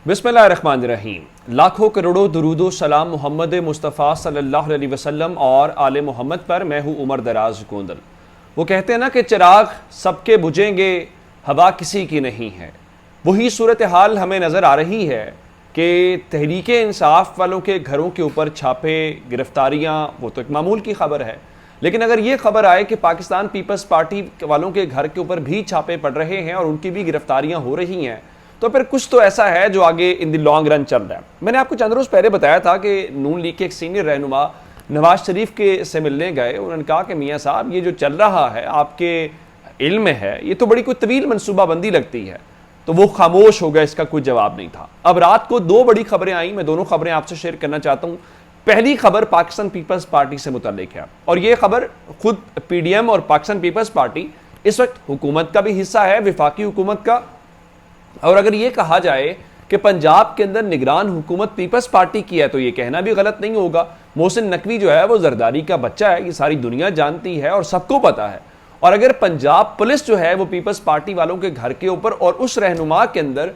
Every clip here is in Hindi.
बिस्मिल्लाहिर्रहमानिर्रहीम। लाखों करोड़ों दुरूदो सलाम मोहम्मद मुस्तफ़ा सल्लल्लाहु अलैहि वसल्लम और आले मोहम्मद पर। मैं हूँ उमर दराज गोंदल। वो कहते हैं ना कि चिराग सबके बुझेंगे, हवा किसी की नहीं है। वही सूरत हाल हमें नज़र आ रही है कि तहरीक इंसाफ वालों के घरों के ऊपर छापे, गिरफ्तारियाँ, वो तो एक मामूल की खबर है। लेकिन अगर ये खबर आए कि पाकिस्तान पीपल्स पार्टी वालों के घर के ऊपर भी छापे पड़ रहे हैं और उनकी भी गिरफ्तारियां हो रही हैं, तो फिर कुछ तो ऐसा है जो आगे इन द लॉन्ग रन चल रहा है। मैंने आपको चंद रोज पहले बताया था कि नून लीग के एक सीनियर रहनुमा नवाज शरीफ के से मिलने गए। उन्होंने कहा कि मियाँ साहब, ये जो चल रहा है आपके इल्म में है, ये तो बड़ी कोई तवील मनसूबाबंदी लगती है। तो वो खामोश हो गया, इसका कोई जवाब नहीं था। अब रात को दो बड़ी खबरें आई, मैं दोनों खबरें आपसे शेयर करना चाहता हूँ। पहली खबर पाकिस्तान पीपल्स पार्टी से मुताल्लिक है और यह खबर खुद पीडीएम और पाकिस्तान पीपल्स पार्टी इस वक्त हुकूमत का भी हिस्सा है, विफाकी हुकूमत का। और अगर यह कहा जाए कि पंजाब के अंदर निगरान हुकूमत पीपल्स पार्टी की है, तो यह कहना भी गलत नहीं होगा। मोहसिन नकवी जो है वो जरदारी का बच्चा है, ये सारी दुनिया जानती है और सबको पता है। और अगर पंजाब पुलिस जो है वो पीपल्स पार्टी वालों के घर के ऊपर और उस रहनुमा के अंदर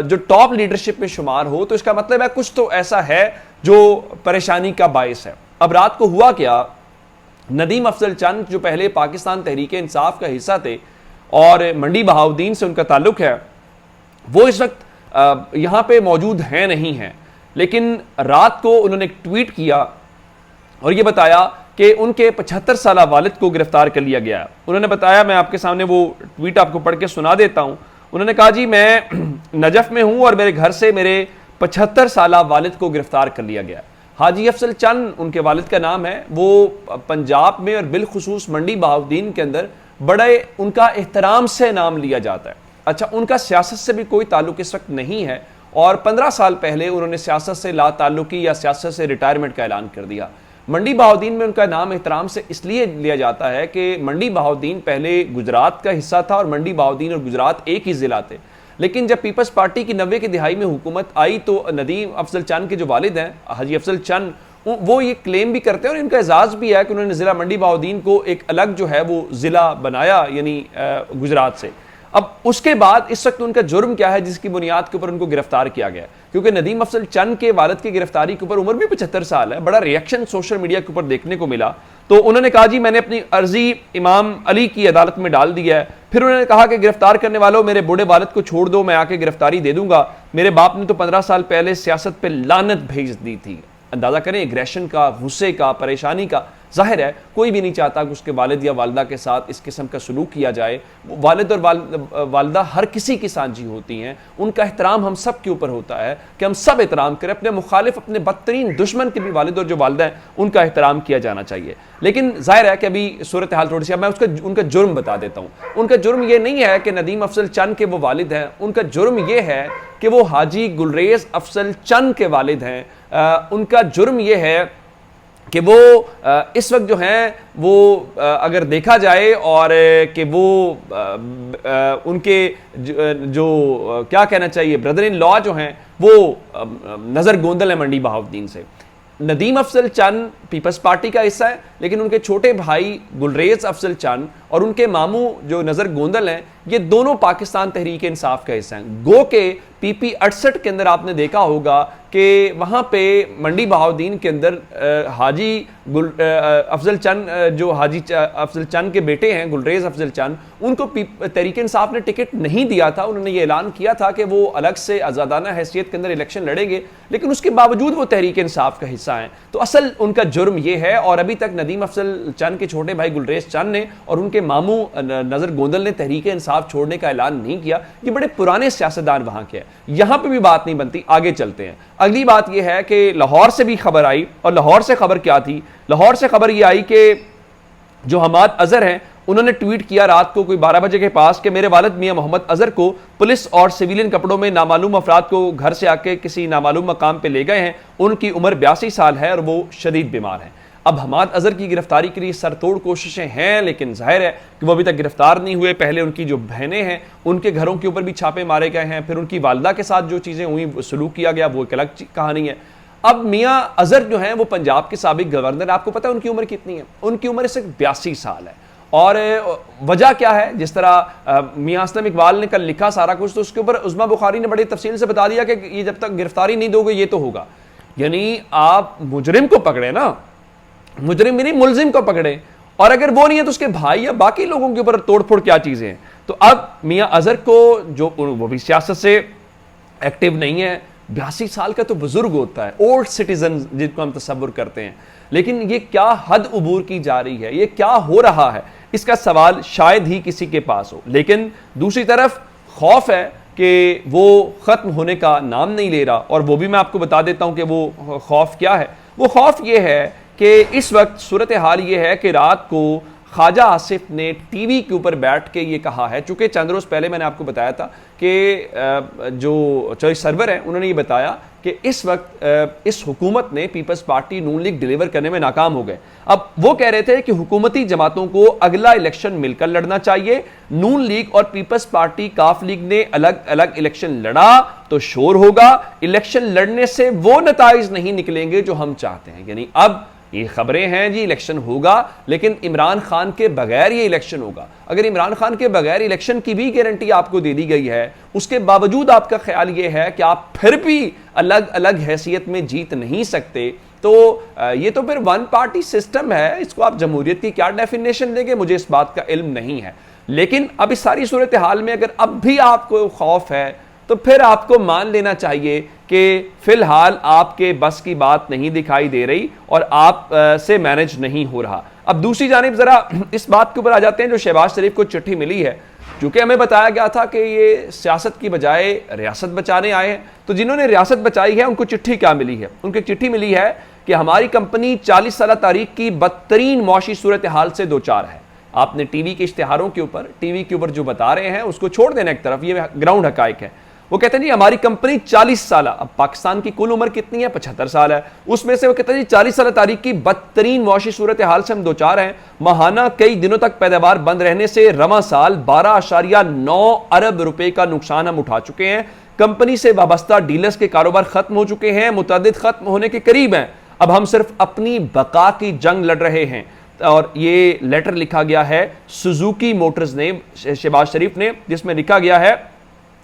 जो टॉप लीडरशिप में शुमार हो, तो इसका मतलब है कुछ तो ऐसा है जो परेशानी का बायस है। अब रात को हुआ क्या, नदीम अफजल चंद जो पहले पाकिस्तान तहरीक इंसाफ का हिस्सा थे और मंडी बहाउद्दीन से उनका ताल्लुक है, वो इस वक्त यहां पे मौजूद हैं नहीं हैं। लेकिन रात को उन्होंने एक ट्वीट किया और ये बताया कि उनके 75 साल वालिद को गिरफ्तार कर लिया गया। उन्होंने बताया, मैं आपके सामने वो ट्वीट आपको पढ़ के सुना देता हूं। उन्होंने कहा, जी मैं नजफ में हूं और मेरे घर से मेरे 75 साल वालिद को गिरफ्तार कर लिया गया। हाजी अफजल चंद उनके वालिद का नाम है। वो पंजाब में और बिलखुसूस मंडी बहाउद्दीन के अंदर बड़े उनका एहतराम से नाम लिया जाता है। अच्छा, उनका सियासत से भी कोई ताल्लुक इस वक्त नहीं है और 15 साल पहले उन्होंने सियासत से ला ताल्लुकी या सियासत से रिटायरमेंट का ऐलान कर दिया। मंडी बहाउद्दीन में उनका नाम एहतराम से इसलिए लिया जाता है कि मंडी बहाउद्दीन पहले गुजरात का हिस्सा था और मंडी बहाउद्दीन और गुजरात एक ही जिला थे। लेकिन जब पीपल्स पार्टी की 90 की दिहाई में हुकूमत आई तो नदीम अफजल चंद के जो वालिद हैं हाजी अफजल चंद, वो ये क्लेम भी करते हैं और इनका एजाज भी है कि उन्होंने जिला मंडी बहाउद्दीन को एक अलग जो है वो जिला बनाया, यानी गुजरात से। अब उसके बाद इस वक्त उनका जुर्म क्या है जिसकी बुनियाद के ऊपर उनको गिरफ्तार किया गया? क्योंकि नदीम अफजल चंद के वालिद की गिरफ्तारी के ऊपर उम्र भी 75 साल है। बड़ा रिएक्शन सोशल मीडिया के ऊपर देखने को मिला। तो उन्होंने कहा, जी मैंने अपनी अर्जी इमाम अली की अदालत में डाल दी है। फिर उन्होंने कहा कि गिरफ्तार करने वालों, मेरे बूढ़े वालिद को छोड़ दो, मैं आके गिरफ्तारी दे दूंगा। मेरे बाप ने तो 15 साल पहले सियासत पे लानत भेज दी थी। अंदाजा करें एग्रेशन का, गुस्से का, परेशानी का। जाहिर है कोई भी नहीं चाहता कि उसके वालिद या वालदा के साथ इस किस्म का सलूक किया जाए। वालिद और वालदा हर किसी की सांझी होती हैं, उनका एहतराम हम सब के ऊपर होता है कि हम सब एहतराम करें। अपने मुखालिफ, अपने बदतरीन दुश्मन के भी वालिद और जो वालदा हैं उनका एहतराम किया जाना चाहिए। लेकिन जाहिर है कि अभी सूरत हाल थोड़ी सी, मैं उनका जुर्म बता देता हूँ। उनका जुर्म ये नहीं है कि नदीम अफजल चंद के वो वालिद हैं, उनका जुर्म ये है कि वो हाजी गुलरेज अफजल चंद के वालिद हैं। उनका जुर्म ये है कि वो इस वक्त जो हैं वो अगर देखा जाए और कि वो उनके जो क्या कहना चाहिए ब्रदर इन लॉ जो हैं वो नज़र गोंदल है मंडी बहाउद्दीन से। नदीम अफजल चंद पीपल्स पार्टी का हिस्सा है, लेकिन उनके छोटे भाई गुलरेज अफजल चंद और उनके मामू जो नज़र गोंदल हैं, ये दोनों पाकिस्तान तहरीक इंसाफ का हिस्सा हैं। गो के पीपी 68 के अंदर आपने देखा होगा कि वहाँ पे मंडी बहाउद्दीन के अंदर हाजी अफजल चंद, जो हाजी अफजल चंद के बेटे हैं गुलरेज अफजल चंद, उनको तहरीक इंसाफ ने टिकट नहीं दिया था। उन्होंने ये ऐलान किया था कि वो अलग से आज़ादाना हैसियत के अंदर इलेक्शन लड़ेंगे, लेकिन उसके बावजूद वो तहरीक इंसाफ का हिस्सा हैं। तो असल उनका जुर्म ये है। और अभी तक नदीम अफजल चंद के छोटे भाई गुलरेज चंद ने और उनके मामू नज़र गोंदल ने तहरीक इंसाफ छोड़ने का ऐलान नहीं किया। ये बड़े पुराने सियासतदान वहाँ के हैं, यहाँ पे भी बात नहीं बनती। आगे चलते हैं। अगली बात यह है कि लाहौर से भी खबर आई। और लाहौर से खबर क्या थी? लाहौर से खबर यह आई कि जो हमाद अजहर हैं, उन्होंने ट्वीट किया रात को कोई 12 बजे के पास कि मेरे वालिद मियां मोहम्मद अजहर को पुलिस और सिविलियन कपड़ों में नामालूम अफराद को घर से आके किसी नामालूम मकाम पे ले गए हैं। उनकी उम्र 82 साल है और वो शदीद बीमार हैं। अब हमाद अजहर की गिरफ्तारी के लिए सरतोड़ कोशिशें हैं, लेकिन जाहिर है कि वो अभी तक गिरफ्तार नहीं हुए। पहले उनकी जो बहनें हैं उनके घरों के ऊपर भी छापे मारे गए हैं, फिर उनकी वालदा के साथ जो चीज़ें हुई, सलूक किया गया, वो एक अलग कहानी है। अब मियाँ अजहर जो हैं वो पंजाब के साबिक गवर्नर, आपको पता है उनकी उम्र कितनी है? उनकी उम्र सिर्फ 82 साल है और वजह क्या है, जिस तरह मियां असलम इकबाल ने कल लिखा सारा कुछ, तो उसके ऊपर उस्मा बुखारी ने बड़ी तफसील से बता दिया कि ये जब तक गिरफ्तारी नहीं दोगे ये तो होगा। यानी आप मुजरिम को पकड़े ना, मुजरिम भी नहीं मुलजिम को पकड़े, और अगर वो नहीं है तो उसके भाई या बाकी लोगों के ऊपर तोड़फोड़ क्या चीजें हैं। तो अब मियां अजहर को, जो वो भी सियासत से एक्टिव नहीं है, 82 साल का तो बुजुर्ग होता है, ओल्ड सिटीजन जिनको हम तसव्वुर करते हैं, लेकिन ये क्या हद उबूर की जा रही है, ये क्या हो रहा है, इसका सवाल शायद ही किसी के पास हो। लेकिन दूसरी तरफ खौफ है कि वो खत्म होने का नाम नहीं ले रहा, और वो भी मैं आपको बता देता हूं कि वो खौफ क्या है। वो खौफ ये है कि इस वक्त सूरत हाल ये है कि रात को ख्वाजा आसिफ ने टीवी के ऊपर बैठ के ये कहा है, चूंकि चंद रोज पहले मैंने आपको बताया था कि जो चॉइस सर्वर है उन्होंने ये बताया कि इस वक्त इस हुकूमत ने पीपल्स पार्टी नून लीग डिलीवर करने में नाकाम हो गए। अब वो कह रहे थे कि हुकूमती जमातों को अगला इलेक्शन मिलकर लड़ना चाहिए। नून लीग और पीपल्स पार्टी काफ लीग ने अलग अलग इलेक्शन लड़ा तो शोर होगा, इलेक्शन लड़ने से वो नताइज नहीं निकलेंगे जो हम चाहते हैं। यानी अब ये खबरें हैं जी इलेक्शन होगा, लेकिन इमरान खान के बगैर ये इलेक्शन होगा। अगर इमरान खान के बगैर इलेक्शन की भी गारंटी आपको दे दी गई है, उसके बावजूद आपका ख्याल ये है कि आप फिर भी अलग अलग हैसियत में जीत नहीं सकते, तो ये तो फिर वन पार्टी सिस्टम है। इसको आप जमहूरियत की क्या डेफिनेशन देंगे, मुझे इस बात का इल्म नहीं है। लेकिन अब इस सारी सूरत हाल में अगर अब भी आपको खौफ है तो फिर आपको मान लेना चाहिए कि फिलहाल आपके बस की बात नहीं दिखाई दे रही और आप से मैनेज नहीं हो रहा। अब दूसरी जानिब जरा इस बात के ऊपर आ जाते हैं जो शहबाज शरीफ को चिट्ठी मिली है, क्योंकि हमें बताया गया था कि ये सियासत की बजाय रियासत बचाने आए हैं। तो जिन्होंने रियासत बचाई है उनको चिट्ठी क्या मिली है? उनकी चिट्ठी मिली है कि हमारी कंपनी 40 साल तारीख की बदतरीन मौशी सूरत हाल से दो चार है। आपने टीवी के इश्तिहारों के ऊपर, टीवी के ऊपर जो बता रहे हैं उसको छोड़ देना एक तरफ, ये ग्राउंड हकाइक है। वो कहते हैं जी हमारी कंपनी 40 साल, अब पाकिस्तान की कुल उम्र कितनी है? 75 साल है। उसमें से वो कहते हैं जी 40 साल तारीख की बदतरीन मौशी सूरत हाल से हम दो चार हैं। माहाना कई दिनों तक पैदावार बंद रहने से रवां साल 12.9 अरब रुपए का नुकसान हम उठा चुके हैं। कंपनी से वाबस्ता डीलर्स के कारोबार खत्म हो चुके हैं, मुतअद्दिद खत्म होने के करीब हैं। अब हम सिर्फ अपनी बका की जंग लड़ रहे हैं। और ये लेटर लिखा गया है सुजुकी मोटर्स ने, शहबाज शरीफ ने, जिसमें लिखा गया है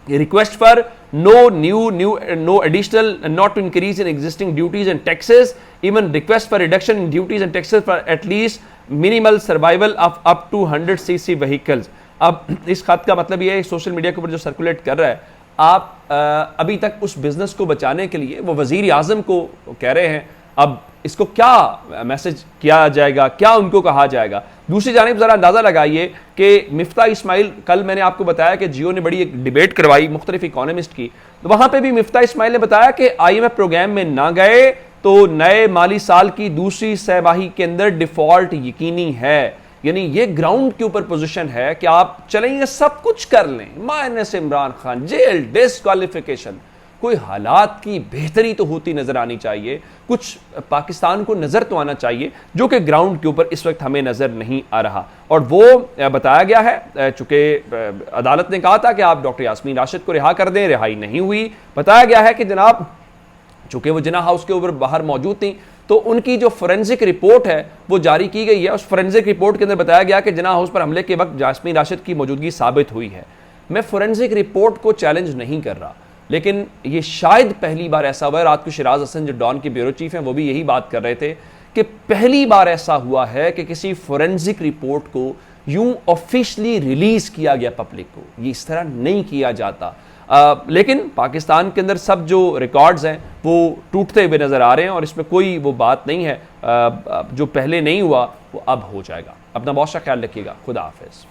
request for no additional, not to increase in existing duties and taxes, even request for reduction in duties and taxes for at least minimal survival of up to 100 cc vehicles। अब इस खत का मतलब ये है, सोशल मीडिया के ऊपर जो सर्कुलेट कर रहा है, आप अभी तक उस बिजनेस को बचाने के लिए वो वजीर आजम को कह रहे हैं। अब इसको क्या मैसेज किया जाएगा, क्या उनको कहा जाएगा? दूसरी जानिब जरा अंदाजा लगाइए कि मिफ्ता इस्माइल, कल मैंने आपको बताया कि जियो ने बड़ी एक डिबेट करवाई मुख्तलिफ इकोनॉमिस्ट की, तो वहां पे भी मिफ्ता इस्माइल ने बताया कि IMF प्रोग्राम में ना गए तो नए माली साल की दूसरी सहमाही के अंदर डिफॉल्ट यकीनी है। यानी ये ग्राउंड के ऊपर पोजीशन है कि आप चलेंगे सब कुछ कर लें, minus Imran Khan, jail, disqualification. कोई हालात की बेहतरी तो होती नजर आनी चाहिए, कुछ पाकिस्तान को नजर तो आना चाहिए, जो कि ग्राउंड के ऊपर इस वक्त हमें नजर नहीं आ रहा। और वो बताया गया है, चूंकि अदालत ने कहा था कि आप डॉक्टर यास्मीन राशिद को रिहा कर दें, रिहाई नहीं हुई। बताया गया है कि जनाब चूंकि वो जिन्ना हाउस के ऊपर बाहर मौजूद थी, तो उनकी जो फोरेंसिक रिपोर्ट है वो जारी की गई है। उस फोरेंसिक रिपोर्ट के अंदर बताया गया कि जिन्ना हाउस पर हमले के वक्त यास्मीन राशिद की मौजूदगी साबित हुई है। मैं फोरेंसिक रिपोर्ट को चैलेंज नहीं कर रहा, लेकिन ये शायद पहली बार ऐसा हुआ है। रात को शिराज हसन जो डॉन के ब्यूरो चीफ हैं वो भी यही बात कर रहे थे कि पहली बार ऐसा हुआ है कि किसी फोरेंसिक रिपोर्ट को यूं ऑफिशियली रिलीज किया गया पब्लिक को। ये इस तरह नहीं किया जाता। लेकिन पाकिस्तान के अंदर सब जो रिकॉर्ड्स हैं वो टूटते हुए नजर आ रहे हैं और इसमें कोई वो बात नहीं है। जो पहले नहीं हुआ वो अब हो जाएगा। अपना बहुत सा ख्याल रखिएगा। खुदा हाफिज।